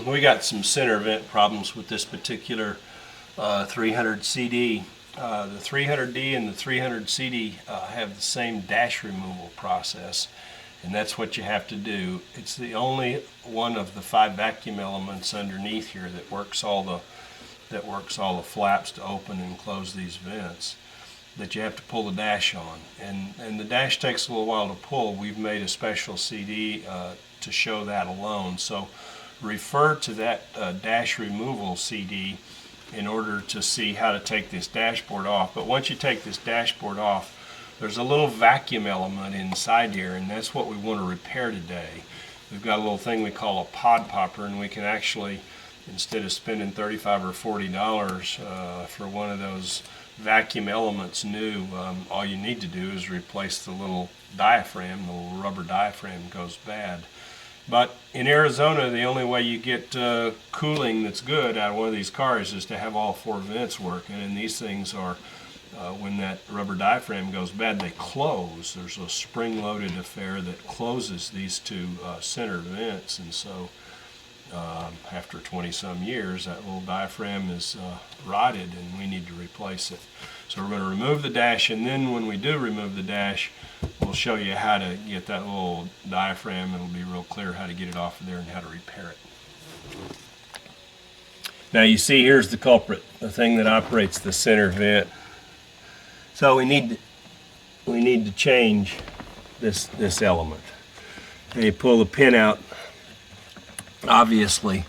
We got some center vent problems with this particular 300 CD. The 300D and the 300 CD have the same dash removal process, and that's what you have to do. It's the only one of the 5 vacuum elements underneath here that works all the flaps to open and close these vents, that you have to pull the dash on, and the dash takes a little while to pull. We've made a special CD to show that alone, so refer to that dash removal CD in order to see how to take this dashboard off. But once you take this dashboard off, there's a little vacuum element inside here, and that's what we want to repair today. We've got a little thing we call a PodPopper, and we can actually, instead of spending $35 or $40 for one of those vacuum elements new, all you need to do is replace the little diaphragm. The little rubber diaphragm goes bad. But in Arizona, the only way you get cooling that's good out of one of these cars is to have all 4 vents working, and these things are, when that rubber diaphragm goes bad, they close. There's a spring-loaded affair that closes these 2 center vents, and so after 20-some years, that little diaphragm is rotted, and we need to replace it. So we're going to remove the dash, and then when we do remove the dash, we'll show you how to get that little diaphragm. It'll be real clear how to get it off of there and how to repair it. Now you see, here's the culprit, the thing that operates the center vent. So we need to change this element. You pull the pin out. Obviously,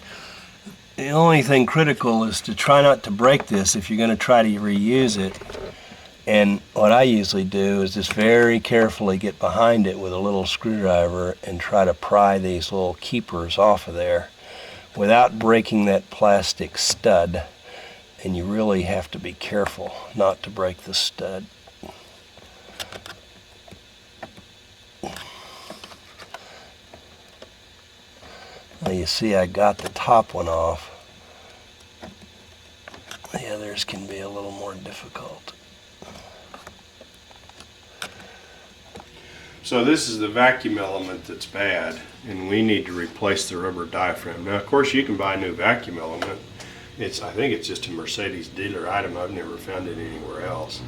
the only thing critical is to try not to break this if you're going to try to reuse it. And what I usually do is just very carefully get behind it with a little screwdriver and try to pry these little keepers off of there without breaking that plastic stud. And you really have to be careful not to break the stud. Now you see I got the top one off. The others can be a little more difficult. So this is the vacuum element that's bad, and we need to replace the rubber diaphragm. Now, of course, you can buy a new vacuum element. I think it's just a Mercedes dealer item. I've never found it anywhere else.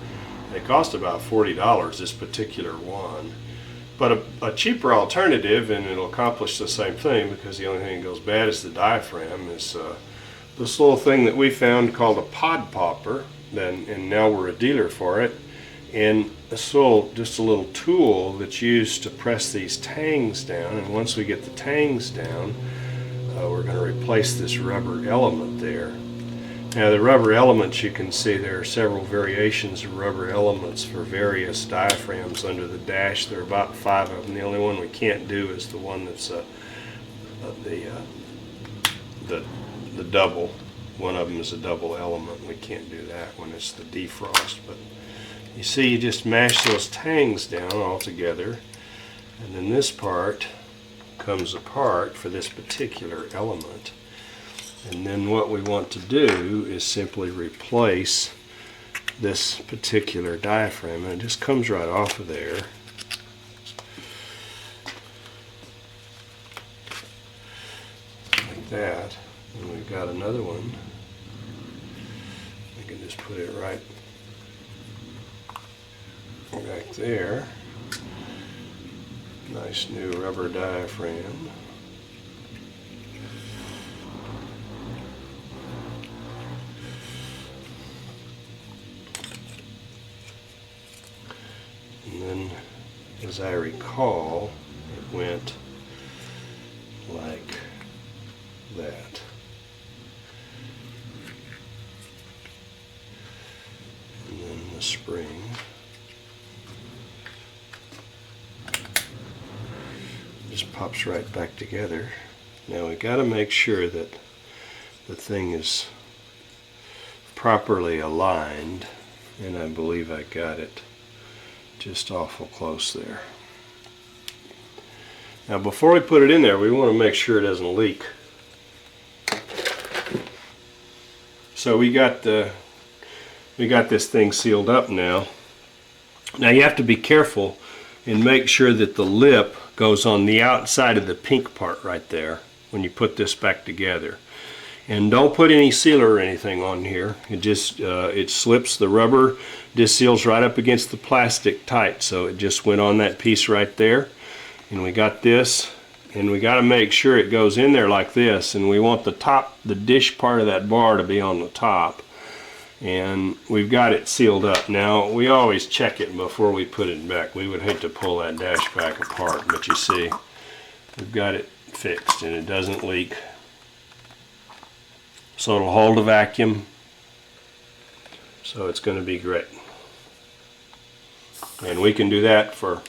It cost about $40, this particular one. But a cheaper alternative, and it'll accomplish the same thing because the only thing that goes bad is the diaphragm, is this little thing that we found called a PodPopper, and now we're a dealer for it. And just a little tool that's used to press these tangs down, and once we get the tangs down, we're going to replace this rubber element there. Now the rubber elements, you can see there are several variations of rubber elements for various diaphragms under the dash. There are about 5 of them. The only one we can't do is the one that's the double. One of them is a double element. We can't do that one. It's the defrost. But you see, you just mash those tangs down all together, and then this part comes apart for this particular element. And then what we want to do is simply replace this particular diaphragm, and it just comes right off of there. Like that. And we've got another one. We can just put it right back there. Nice new rubber diaphragm. And then, as I recall, it went like that. And then the spring just pops right back together. Now we got to make sure that the thing is properly aligned, and I believe I got it just awful close there. Now before we put it in there, we want to make sure it doesn't leak. So we got this thing sealed up now. Now you have to be careful and make sure that the lip goes on the outside of the pink part right there. when you put this back together. And don't put any sealer or anything on here. It just it slips the rubber, just seals right up against the plastic tight. So it just went on that piece right there. And we got this, and we got to make sure it goes in there like this. And we want the top, the dish part of that bar to be on the top. And we've got it sealed up. Now we always check it before we put it back. We would hate to pull that dash back apart, but you see, we've got it fixed and it doesn't leak. So it'll hold a vacuum, so it's going to be great. And we can do that for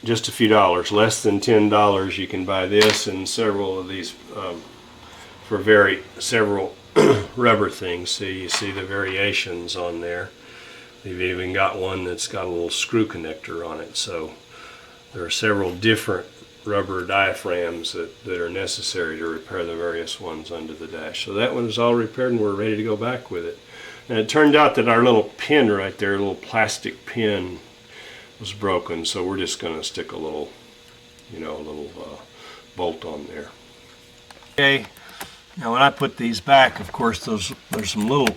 just a few dollars, less than $10. You can buy this and several of these for several rubber things. So you see the variations on there. We've even got one that's got a little screw connector on it. So there are several different rubber diaphragms that are necessary to repair the various ones under the dash. So that one is all repaired and we're ready to go back with it. And it turned out that our little pin right there, a little plastic pin, was broken, so we're just going to stick a little, bolt on there. Okay, now when I put these back, of course, there's some little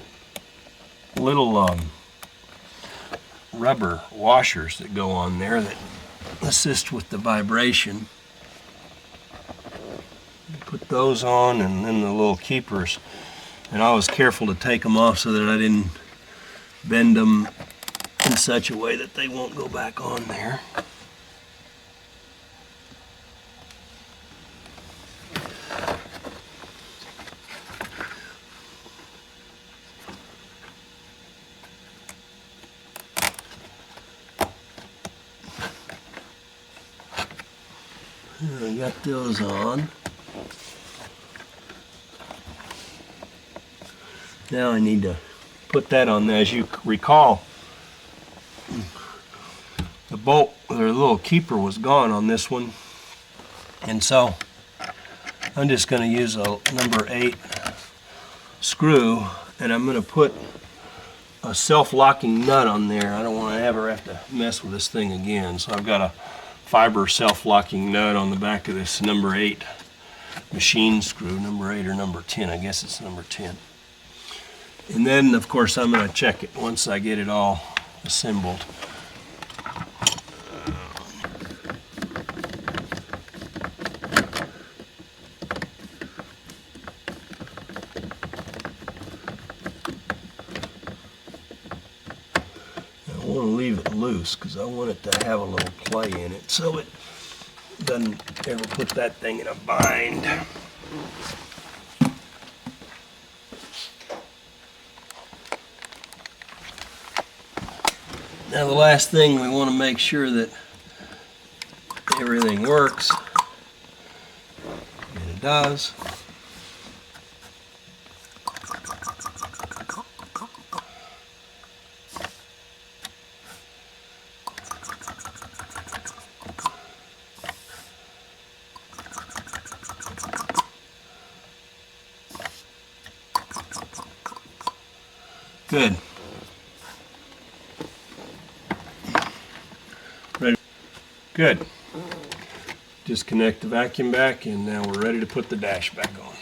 rubber washers that go on there that assist with the vibration. Put those on, and then the little keepers, and I was careful to take them off so that I didn't bend them in such a way that they won't go back on there. I got those on. Now I need to put that on there. As you recall, the bolt, or the little keeper, was gone on this one, and so I'm just going to use a number 8 screw, and I'm going to put a self-locking nut on there. I don't want to ever have to mess with this thing again, so I've got a fiber self-locking nut on the back of this number 8 machine screw, number 8 or number 10, I guess it's number 10. And then, of course, I'm going to check it once I get it all assembled. I want to leave it loose because I want it to have a little play in it so it doesn't ever put that thing in a bind. Now the last thing, we want to make sure that everything works, and it does. Good. Ready? Good. Disconnect the vacuum back, and now we're ready to put the dash back on.